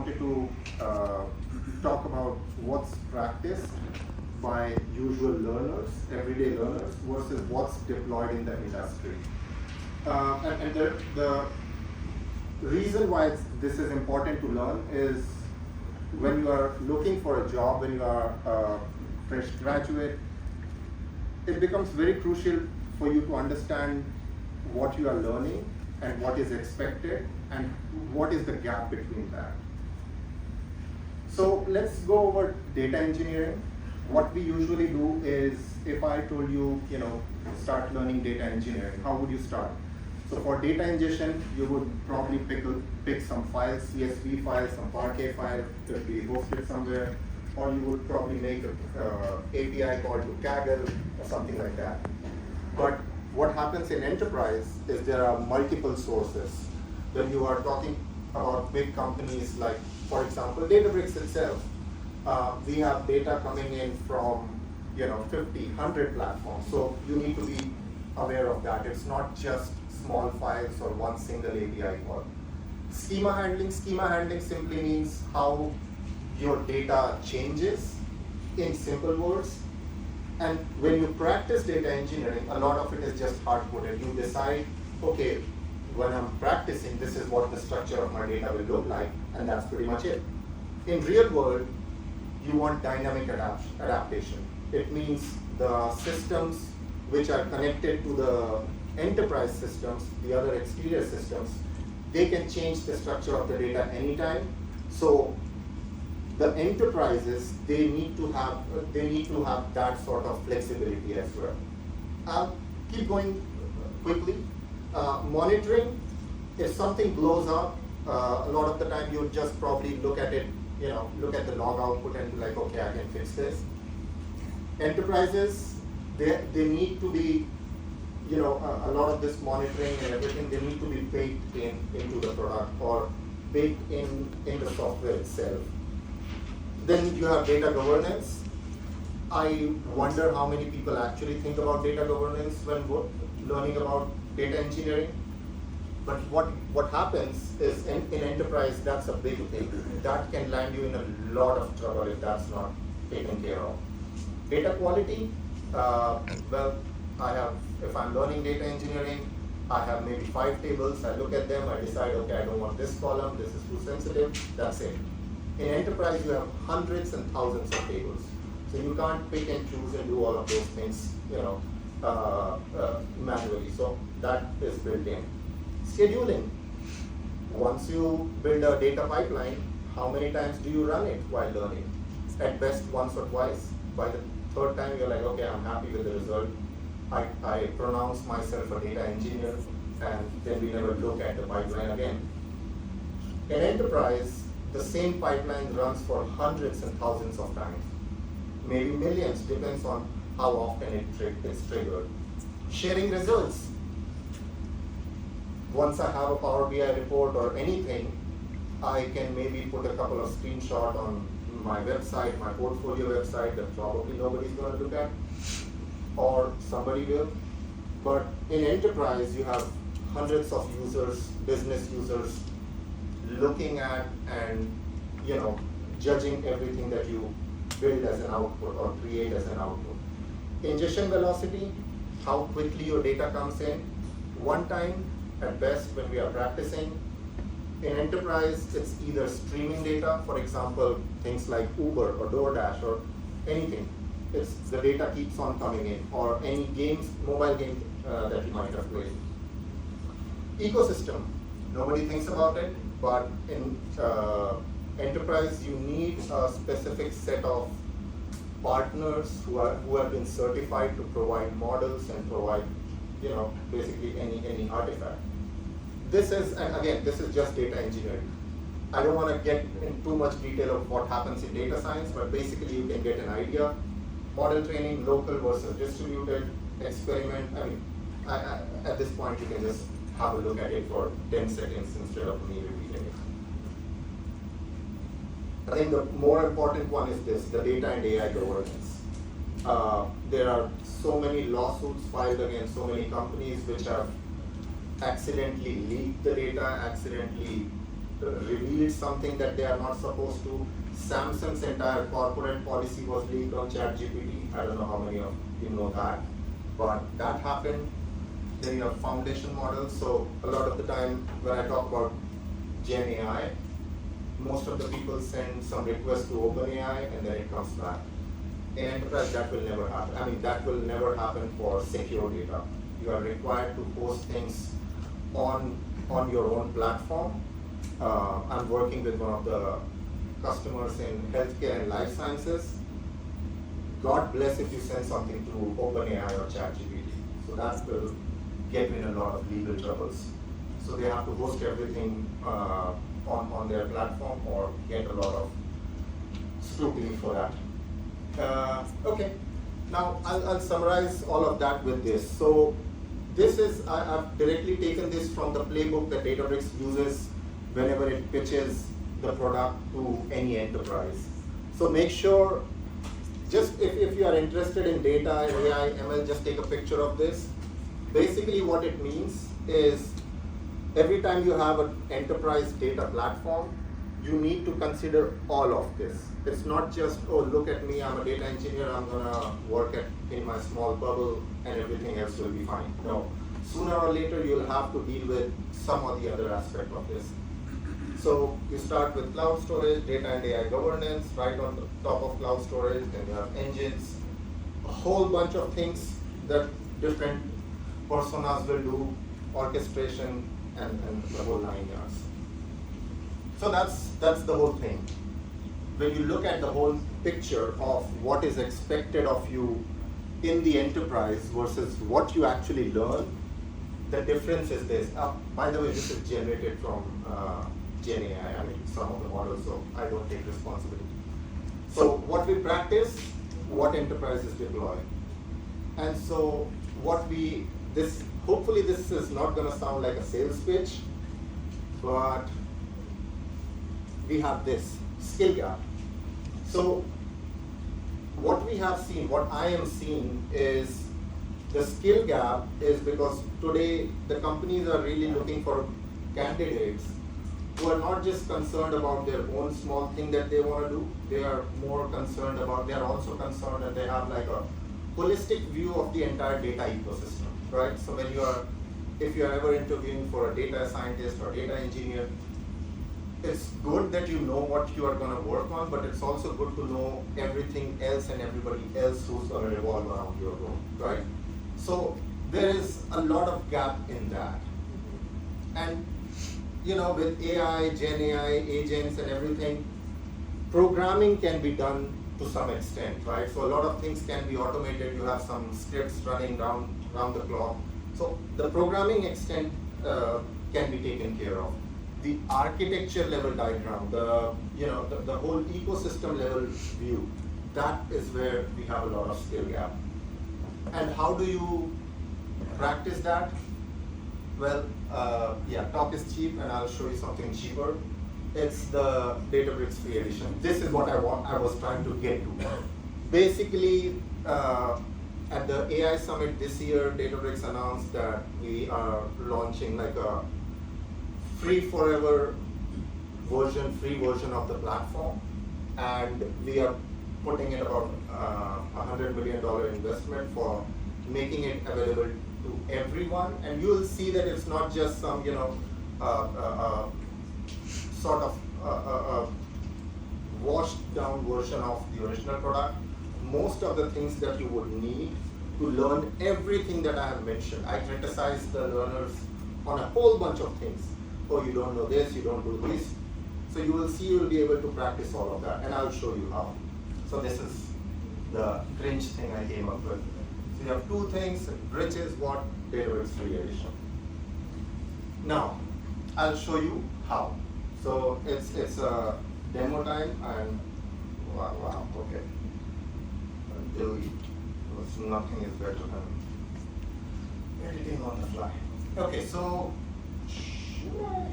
wanted to talk about what's practiced by usual learners, everyday learners, versus what's deployed in the industry. And the reason why this is important to learn is when you are looking for a job, when you are a fresh graduate, it becomes very crucial for you to understand what you are learning and what is expected and what is the gap between that. So let's go over data engineering. What we usually do is, if I told you, start learning data engineering, how would you start? So for data ingestion, you would probably pick some files, CSV files, some Parquet file that be hosted somewhere, or you would probably make an API call to Kaggle or something like that. But what happens in enterprise is there are multiple sources. When you are talking about big companies like, for example, Databricks itself, we have data coming in from 50, 100 platforms. So you need to be aware of that. It's not just small files or one single API call. Schema handling simply means how your data changes in simple words. And when you practice data engineering, a lot of it is just hard-coded. You decide, okay, when I'm practicing, this is what the structure of my data will look like, and that's pretty much it. In real world, you want dynamic adaptation. It means the systems which are connected to the enterprise systems, the other exterior systems, they can change the structure of the data anytime. So the enterprises, they need to have that sort of flexibility as well. I'll keep going quickly. Monitoring, if something blows up, a lot of the time you would just probably look at it, look at the log output and be like, okay, I can fix this. Enterprises, they need to be, a lot of this monitoring and everything, they need to be baked into the product or baked in the software itself. Then you have data governance. I wonder how many people actually think about data governance when learning about data engineering. But what happens is in enterprise, that's a big thing. That can land you in a lot of trouble if that's not taken care of. Data quality, if I'm learning data engineering, I have maybe 5 tables, I look at them, I decide, okay, I don't want this column, this is too sensitive, that's it. In enterprise, you have hundreds and thousands of tables. So you can't pick and choose and do all of those things, manually. So that is built in. Scheduling. Once you build a data pipeline, how many times do you run it while learning? At best, once or twice. By the third time, you're like, okay, I'm happy with the result. I pronounce myself a data engineer, and then we never look at the pipeline again. In enterprise, the same pipeline runs for hundreds and thousands of times, maybe millions, depends on how often it's triggered. Sharing results. Once I have a Power BI report or anything, I can maybe put a couple of screenshots on my website, my portfolio website that probably nobody's going to look at, or somebody will. But in enterprise, you have hundreds of users, business users, looking at and judging everything that you build as an output or create as an output. Ingestion velocity, how quickly your data comes in. One time, at best, when we are practicing. In enterprise, it's either streaming data, for example, things like Uber or DoorDash or anything. The data keeps on coming in, or any games, mobile game that you might have played. Ecosystem, nobody thinks about it, but in enterprise, you need a specific set of partners who have been certified to provide models and provide, basically any artifact. This is just data engineering. I don't want to get in too much detail of what happens in data science, but basically you can get an idea. Model training, local versus distributed, experiment. At this point, you can just have a look at it for 10 seconds instead of me repeating it. I think the more important one is this, the data and AI governance. There are so many lawsuits filed against so many companies which have accidentally leaked the data, accidentally revealed something that they are not supposed to. Samsung's entire corporate policy was leaked on ChatGPT. I don't know how many of you know that, but that happened. Then you have foundation models. So a lot of the time when I talk about Gen AI, most of the people send some request to OpenAI and then it comes back. In enterprise, that will never happen. I mean, that will never happen for secure data. You are required to host things on your own platform. I'm working with one of the customers in healthcare and life sciences. God bless if you send something to OpenAI or ChatGPT. So that will get in a lot of legal troubles. So they have to host everything on their platform or get a lot of scrutiny for that. Okay, now I'll summarize all of that with this. So this is, I've directly taken this from the playbook that Databricks uses whenever it pitches the product to any enterprise. So make sure, just if you are interested in data, AI, ML, just take a picture of this. Basically what it means is every time you have an enterprise data platform, you need to consider all of this. It's not just, oh, look at me, I'm a data engineer, I'm gonna work in my small bubble and everything else will be fine. No, sooner or later you'll have to deal with some or the other aspect of this. So you start with cloud storage, data and AI governance, right on the top of cloud storage, then you have engines, a whole bunch of things that different personas will do, orchestration, and the whole 9 yards. So that's the whole thing. When you look at the whole picture of what is expected of you in the enterprise versus what you actually learn, the difference is this. By the way, this is generated from Gen AI, I mean some of the models, so I don't take responsibility. So what we practice, what enterprises deploy. And so hopefully this is not gonna sound like a sales pitch, but we have this skill gap. So what we have seen, what I am seeing is the skill gap is because today the companies are really looking for candidates who are not just concerned about their own small thing that they want to do, they are more concerned about, they are also concerned and they have like a holistic view of the entire data ecosystem, right? So if you are ever interviewing for a data scientist or data engineer, it's good that you know what you are going to work on, but it's also good to know everything else and everybody else who's going to revolve around your role, right? So there is a lot of gap in that. And with AI, Gen AI, agents and everything, programming can be done to some extent, right? So a lot of things can be automated. You have some scripts running round the clock. So the programming extent can be taken care of. The architecture level diagram, the whole ecosystem level view, that is where we have a lot of skill gap. And how do you practice that? Well, talk is cheap, and I'll show you something cheaper. It's the Databricks free edition. This is what I was trying to get to. Basically, at the AI Summit this year, Databricks announced that we are launching like a free forever free version of the platform, and we are putting in about $100 million investment for making it available to everyone. And you will see that it's not just some sort of washed down version of the original product. Most of the things that you would need to learn everything that I have mentioned. I criticize the learners on a whole bunch of things. Oh, you don't know this, you don't do this. So you will see, you will be able to practice all of that, and I'll show you how. So this is the cringe thing I came up with. So you have two things, Rich is what? Databricks free edition. Now, I'll show you how. So it's a demo time, and wow, okay. Delete, because nothing is better than editing on the fly. Okay, so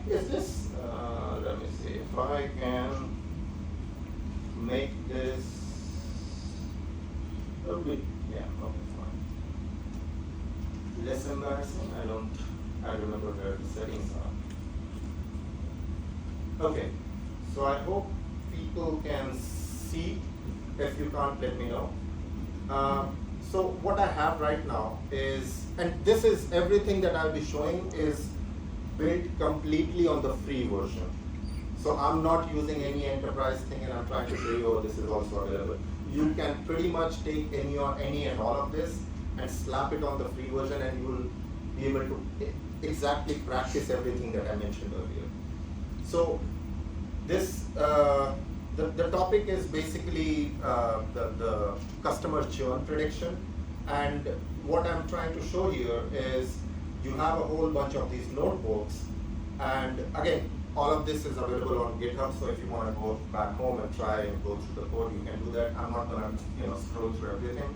is this, let me see, if I can make this a bit, yeah, okay, fine. Less embarrassing, I remember where the settings Okay, so I hope people can see. If you can't, let me know. So what I have right now is, and this is everything that I'll be showing is built completely on the free version. So I'm not using any enterprise thing and I'm trying to show you, oh, this is also available. You can pretty much take any and all of this and slap it on the free version and you will be able to exactly practice everything that I mentioned earlier. So this, the topic is basically the customer churn prediction. And what I'm trying to show here is you have a whole bunch of these notebooks. And again, all of this is available on GitHub, so if you want to go back home and try and go through the code, you can do that. I'm not going to scroll through everything.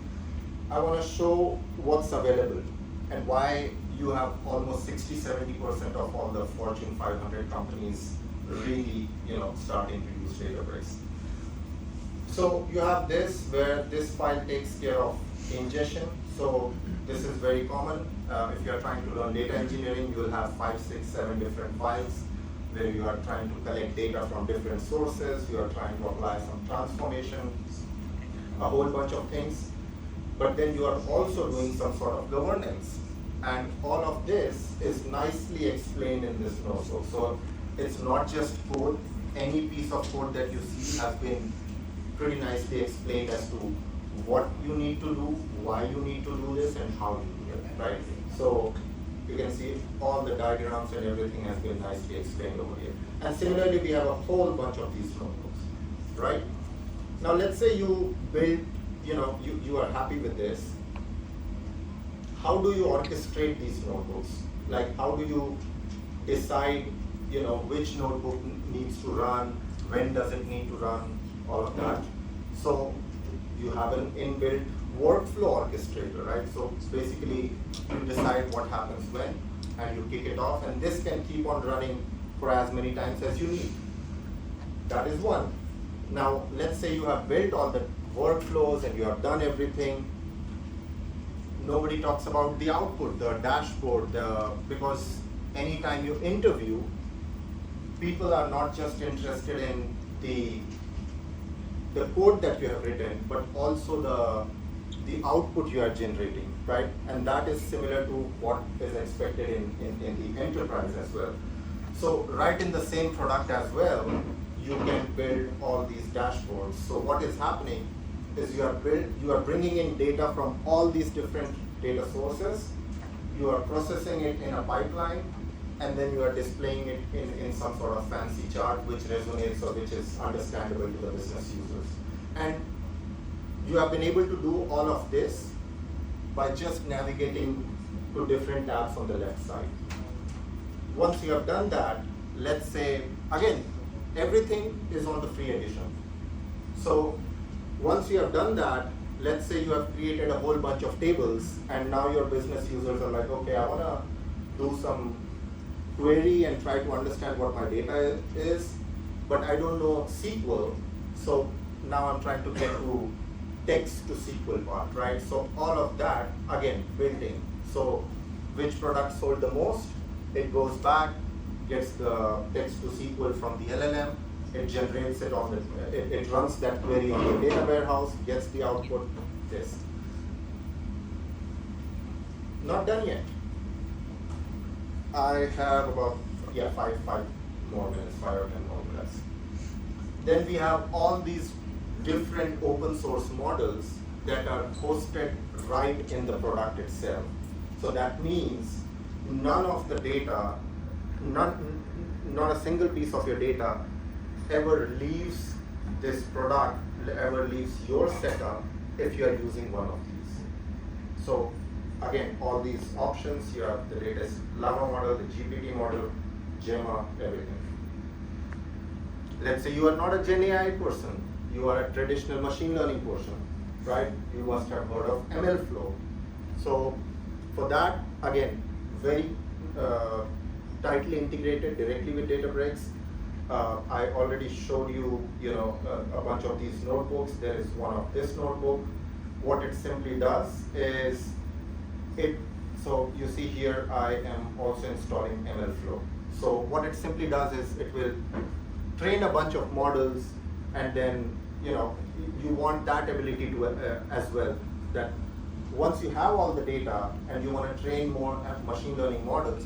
I want to show what's available and why you have almost 60–70% of all the Fortune 500 companies really starting to use Databricks. So you have this where this file takes care of ingestion. So this is very common. If you are trying to learn data engineering, you will have 5, 6, 7 different files where you are trying to collect data from different sources, you are trying to apply some transformation, a whole bunch of things. But then you are also doing some sort of governance. And all of this is nicely explained in this notebook. So it's not just code. Any piece of code that you see has been pretty nicely explained as to what you need to do, why you need to do this, and how you do it, right? So you can see all the diagrams and everything has been nicely explained over here. And similarly, we have a whole bunch of these notebooks, right? Now let's say you build, you are happy with this. How do you orchestrate these notebooks? Like, how do you decide, which notebook needs to run, when does it need to run, all of that. So you have an inbuilt workflow orchestrator, right? So basically, you decide what happens when, and you kick it off, and this can keep on running for as many times as you need. That is one. Now, let's say you have built all the workflows and you have done everything. Nobody talks about the output, the dashboard, because anytime you interview, people are not just interested in the code that you have written, but also the output you are generating, right? And that is similar to what is expected in the enterprise as well. So right in the same product as well, you can build all these dashboards. So what is happening is you are bringing in data from all these different data sources, you are processing it in a pipeline, and then you are displaying it in some sort of fancy chart which resonates or which is understandable to the business users. And you have been able to do all of this by just navigating to different tabs on the left side. Once you have done that, let's say, again, everything is on the free edition. So once you have done that, let's say you have created a whole bunch of tables and now your business users are like, okay, I want to do some query and try to understand what my data is, but I don't know SQL, so now I'm trying to get to text to SQL part, right? So all of that, again, built in. So which product sold the most, it goes back, gets the text to SQL from the LLM, it generates it on the, it runs that query on the data warehouse, gets the output, this. Not done yet. I have about, five more minutes, 5 or 10 more minutes. Then we have all these different open source models that are hosted right in the product itself. So that means none of the data, not a single piece of your data ever leaves this product, ever leaves your setup if you are using one of these. So again, all these options, you have the latest Llama model, the GPT model, Gemma, everything. Let's say you are not a Gen AI person, you are a traditional machine learning person, right? You must have heard of ML flow. So for that, again, very tightly integrated directly with Databricks. I already showed you, a bunch of these notebooks. There is one of this notebook. What it simply does is, so you see here, I am also installing ML flow. So what it simply does is it will train a bunch of models, and then you want that ability to as well. That once you have all the data and you want to train more machine learning models,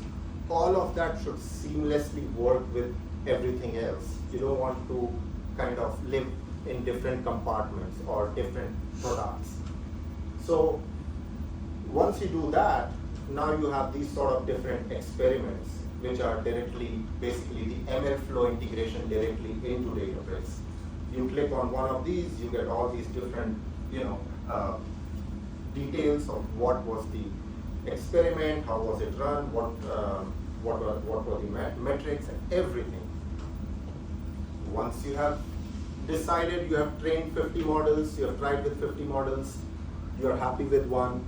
all of that should seamlessly work with everything else. You don't want to kind of live in different compartments or different products. So once you do that, now you have these sort of different experiments which are directly, basically the ML flow integration directly into Databricks. You click on one of these, you get all these different, details of what was the experiment, how was it run, what were the metrics, and everything. Once you have decided, you have trained 50 models, you have tried with 50 models, you are happy with one,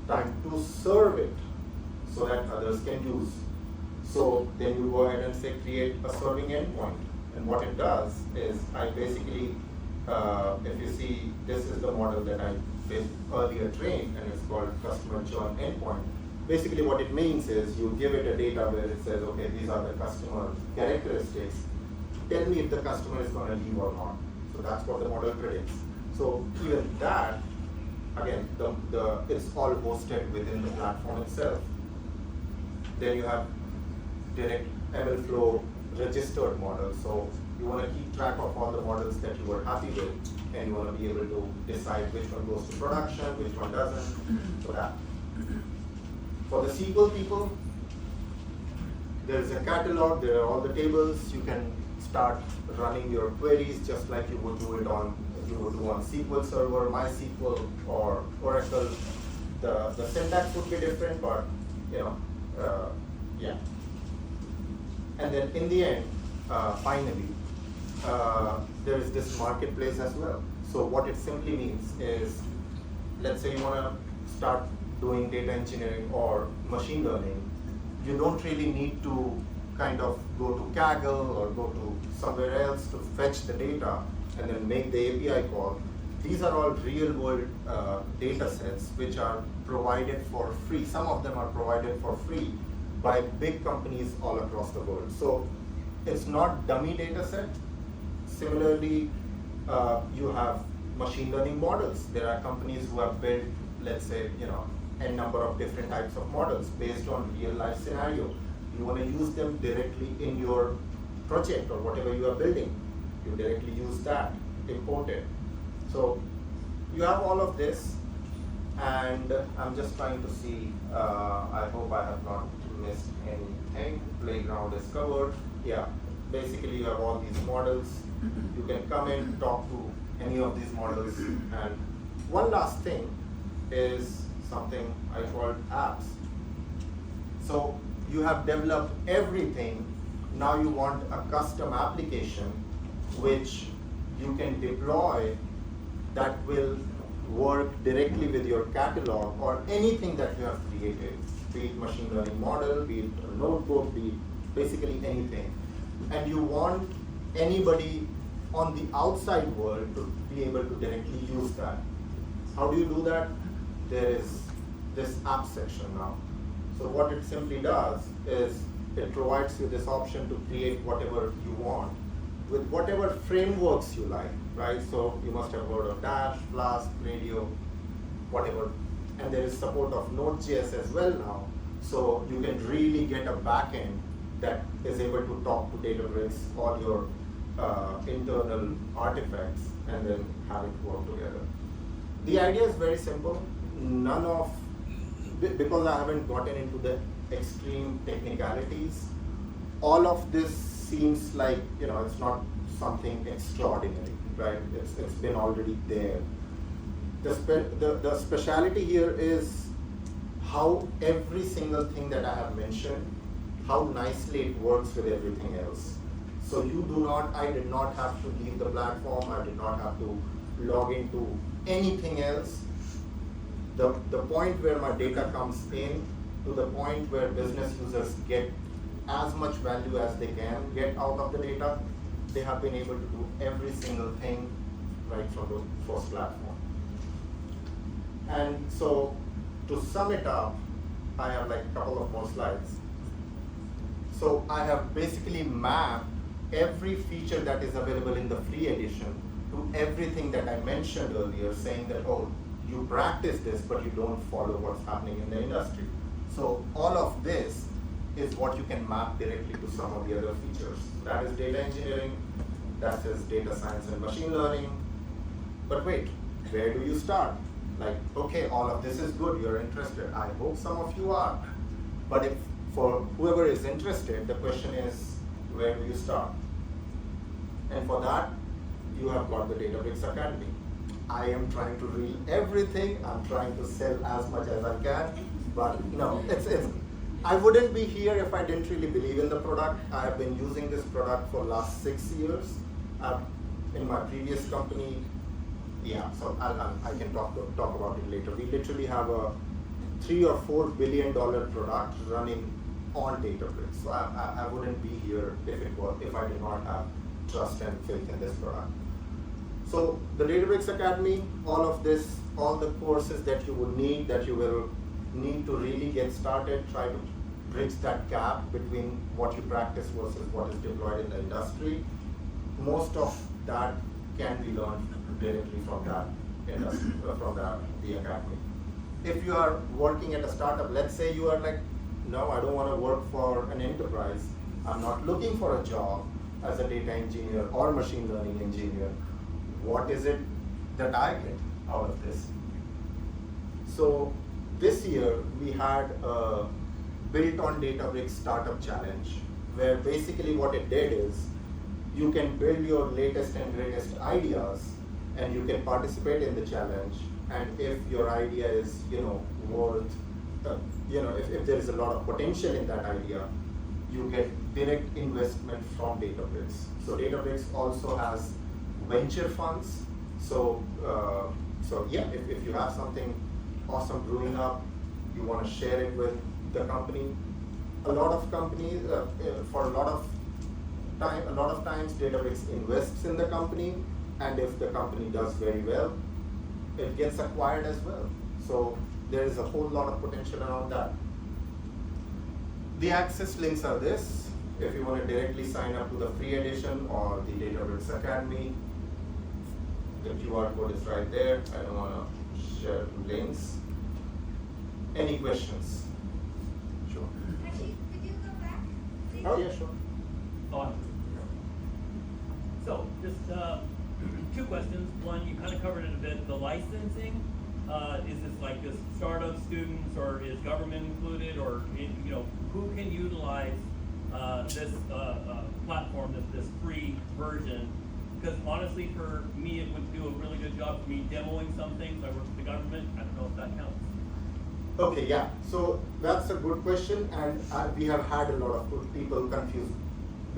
time to serve it so that others can use. So then you go ahead and say create a serving endpoint. And what it does is I basically, if you see, this is the model that I earlier trained, and it's called customer churn endpoint. Basically what it means is you give it a data where it says, okay, these are the customer characteristics. Tell me if the customer is going to leave or not. So that's what the model predicts. So even that, again, it's all hosted within the platform itself. Then you have direct ML flow registered models. So you want to keep track of all the models that you were happy with, and you want to be able to decide which one goes to production, which one doesn't, so that. For the SQL people, there is a catalog, there are all the tables. You can start running your queries just like you would do on SQL Server, MySQL, or Oracle. The syntax would be different, but yeah. And then in the end, finally, there is this marketplace as well. So what it simply means is, let's say you want to start doing data engineering or machine learning, you don't really need to kind of go to Kaggle or go to somewhere else to fetch the data and then make the API call. These are all real world data sets which are provided for free. Some of them are provided for free by big companies all across the world. So it's not dummy data set. Similarly, you have machine learning models. There are companies who have built, let's say, a number of different types of models based on real life scenario. You want to use them directly in your project or whatever you are building. You directly use that, import it. So you have all of this, and I'm just trying to see, I hope I have not missed anything. Playground is covered. Yeah, basically you have all these models. You can come in, talk to any of these models. And one last thing is something I call apps. So you have developed everything. Now you want a custom application which you can deploy that will work directly with your catalog or anything that you have created, be it machine learning model, be it a notebook, be it basically anything. And you want anybody on the outside world to be able to directly use that. How do you do that? There is this app section now. So what it simply does is it provides you this option to create whatever you want with whatever frameworks you like, right? So you must have heard of Dash, Flask, Radio, whatever. And there is support of Node.js as well now. So you can really get a backend that is able to talk to Databricks, all your internal artifacts, and then have it work together. The idea is very simple. Because I haven't gotten into the extreme technicalities, all of this seems like, it's not something extraordinary, right? It's been already there. The speciality here is how every single thing that I have mentioned, how nicely it works with everything else. So I did not have to leave the platform, I did not have to log into anything else. The point where my data comes in to the point where business users get as much value as they can get out of the data, they have been able to do every single thing right from the first platform. And so to sum it up, I have like a couple of more slides. So I have basically mapped every feature that is available in the free edition to everything that I mentioned earlier, saying that, oh, you practice this, but you don't follow what's happening in the industry. So all of this is what you can map directly to some of the other features. That is data engineering, that is data science and machine learning. But wait, where do you start? Like, okay, all of this is good, you're interested. I hope some of you are. But if for whoever is interested, the question is, where do you start? And for that, you have got the Databricks Academy. I am trying to read everything. I'm trying to sell as much as I can, but no, I wouldn't be here if I didn't really believe in the product. I have been using this product for the last 6 years. In my previous company, yeah, so I can talk about it later. We literally have a $3 or $4 billion product running on Databricks. So I wouldn't be here if I did not have trust and faith in this product. So the Databricks Academy, all of this, all the courses that you would need, that you will need to really get started, try to bridge that gap between what you practice versus what is deployed in the industry. Most of that can be learned directly from that industry, from the academy. If you are working at a startup, let's say you are like, no, I don't want to work for an enterprise. I'm not looking for a job as a data engineer or machine learning engineer. What is it that I get out of this? So this year we had a built on Databricks startup challenge, where basically what it did is you can build your latest and greatest ideas and you can participate in the challenge. And if your idea is, worth, if there is a lot of potential in that idea, you get direct investment from Databricks. So Databricks also has venture funds. So yeah, if you have something awesome brewing up, you want to share it with the company. A lot of companies, for a lot of times, Databricks invests in the company, and if the company does very well, it gets acquired as well. So there is a whole lot of potential around that. The access links are this. If you want to directly sign up to the free edition or the Databricks Academy, the QR code is right there. I don't want to share links. Any questions? Sure. Actually, could you go back? Oh yeah, sure. So, just two questions. One, you kind of covered it a bit. The licensing, is this like just startup students, or is government included, or who can utilize this platform, this free version? Because honestly, for me, it would do a really good job for me demoing some things. I work with the government. I don't know if that counts. Okay, yeah. So that's a good question, and we have had a lot of people confused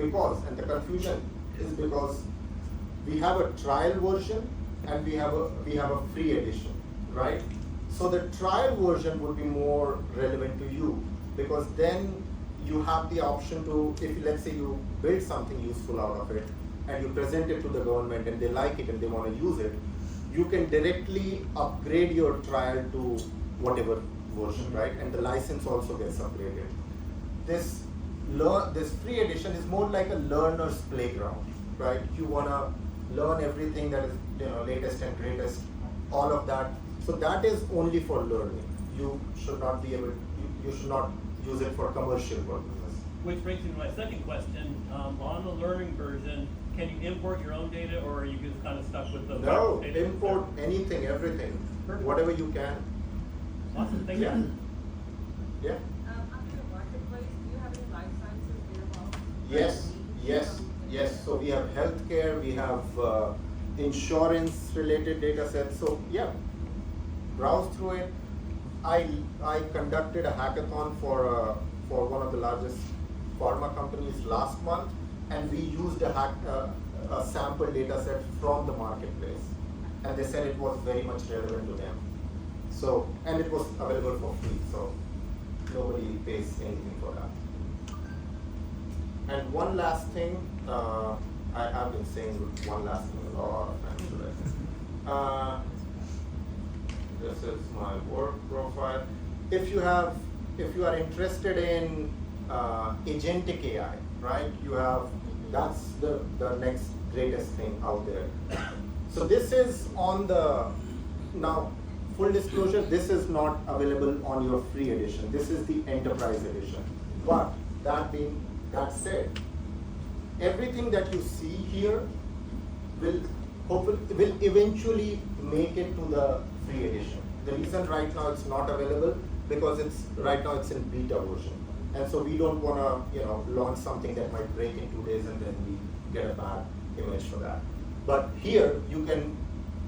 and the confusion is because we have a trial version and we have a free edition, right? So the trial version would be more relevant to you, because then you have the option to, if let's say you build something useful out of it and you present it to the government and they like it and they want to use it, you can directly upgrade your trial to whatever version, right? And the license also gets upgraded. This free edition is more like a learner's playground, right? You want to learn everything that is latest and greatest, all of that. So that is only for learning. You should not be able. You should not use it for commercial purposes. Which brings me to my second question. On the learning version, can you import your own data, or are you just kind of stuck with the No, data? import anything, everything, Perfect. Whatever you can. Awesome, thank Yeah. you. Yeah. After the marketplace, do you have any life sciences Yes. Yes. So we have healthcare, we have insurance-related data sets. So yeah, browse through it. I conducted a hackathon for one of the largest pharma companies last month, and we used a sample data set from the marketplace, and they said it was very much relevant to them. So, and it was available for free, so nobody pays anything for that. And one last thing, I have been saying one last thing a lot of times today. This is my work profile. If you are interested in agentic AI, right? That's the next greatest thing out there. So this is on the, now full disclosure, this is not available on your free edition. This is the enterprise edition. But that said, everything that you see here will eventually make it to the free edition. The reason right now it's not available because right now it's in beta version. And so we don't want to launch something that might break in 2 days and then we get a bad image for that. But here you can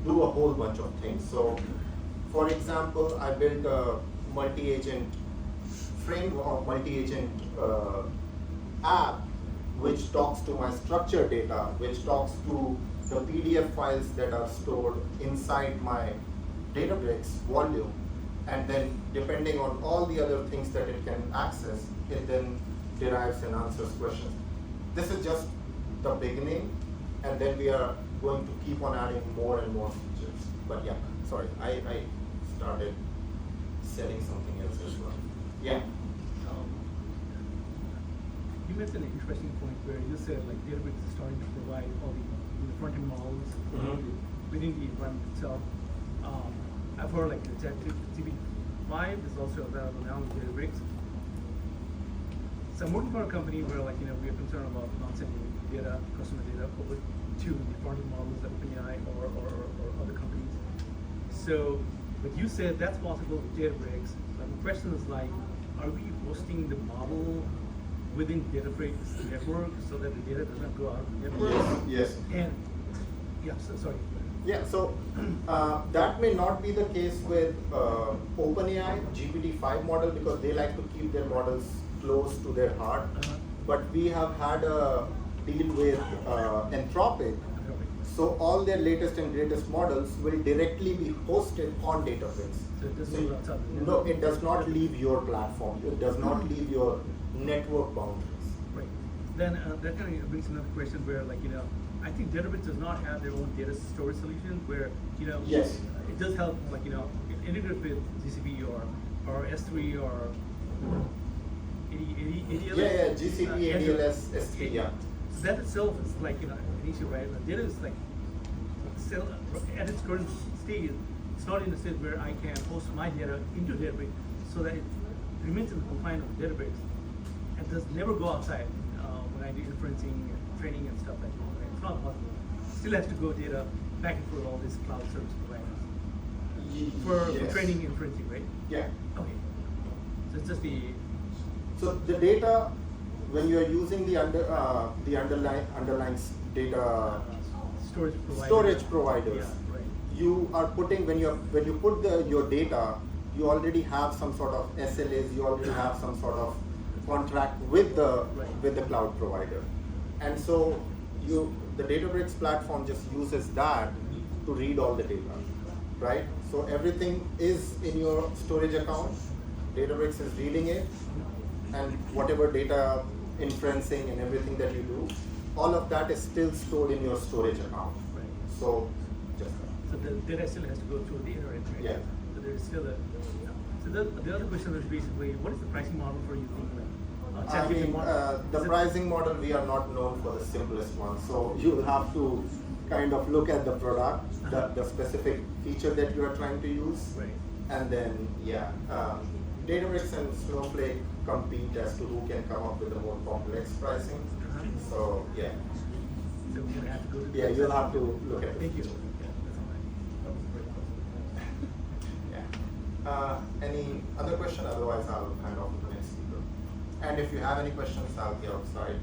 do a whole bunch of things. So for example, I built a multi-agent framework or multi-agent app which talks to my structured data, which talks to the PDF files that are stored inside my Databricks volume, and then depending on all the other things that it can access, it then derives and answers questions. This is just the beginning, and then we are going to keep on adding more and more features. But yeah, sorry, I started selling something else as well. Yeah. You mentioned an interesting point where you said like Databricks is starting to provide all the front-end models within the environment itself. I've heard like the GPT-5 is also available now with Databricks. So I'm working for a company where we are concerned about not sending data, customer data over to the front-end models like OpenAI or other companies. So, but you said that's possible with Databricks. But the question is like, are we hosting the model within Databricks network so that the data does not go out of the network? Yes. And yeah, so sorry. Yeah, so that may not be the case with OpenAI GPT-5 model because they like to keep their models close to their heart. But we have had a deal with Anthropic, so all their latest and greatest models will directly be hosted on Databricks. So it doesn't go outside the No, network. it does not leave your platform. It does not leave your network boundaries. Right. Then that kind of brings another question where I think Databricks does not have their own data storage solution where Yes. it does help integrate with GCP or S3 or ADLS. Yeah, GCP, ADLS, S3, yeah. So that itself is an issue, right? Data is still at its current state. It's not in a state where I can host my data into Databricks so that it remains in the confine of Databricks and does never go outside when I do inferencing, training, and stuff like that. Right? It's not possible. Still has to go data back and forth all these cloud service providers for Yes. training, inferencing, right? Yeah. Okay. So it's just the So the data, when you are using the underlying data storage providers, Yeah, right. you are putting when you put your data, you already have some sort of SLAs, you already have some sort of contract with the cloud provider, and so the Databricks platform just uses that to read all the data, right? So everything is in your storage account. Databricks is reading it, and whatever data inferencing and everything that you do, all of that is still stored in your storage account. Right. So just So the data still has to go through the internet, right? Yeah. So there's still a. So the other question is basically, what is the pricing model for using I mean, the pricing model, we are not known for the simplest one. So you have to kind of look at the product, the specific feature that you are trying to use, Right. and then Databricks and Snowflake compete as to who can come up with the more complex pricing. So yeah, So we're gonna have to go to. yeah, you'll have to look at the Thank you. feature. Yeah, that's all right. Yeah. Any other question? Otherwise, I'll hand off to the next speaker. And if you have any questions, I'll be outside,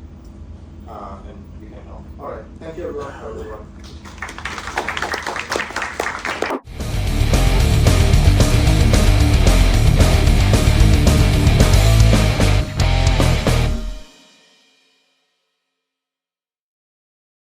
and we can help. All right. Thank you, everyone. Have a good one.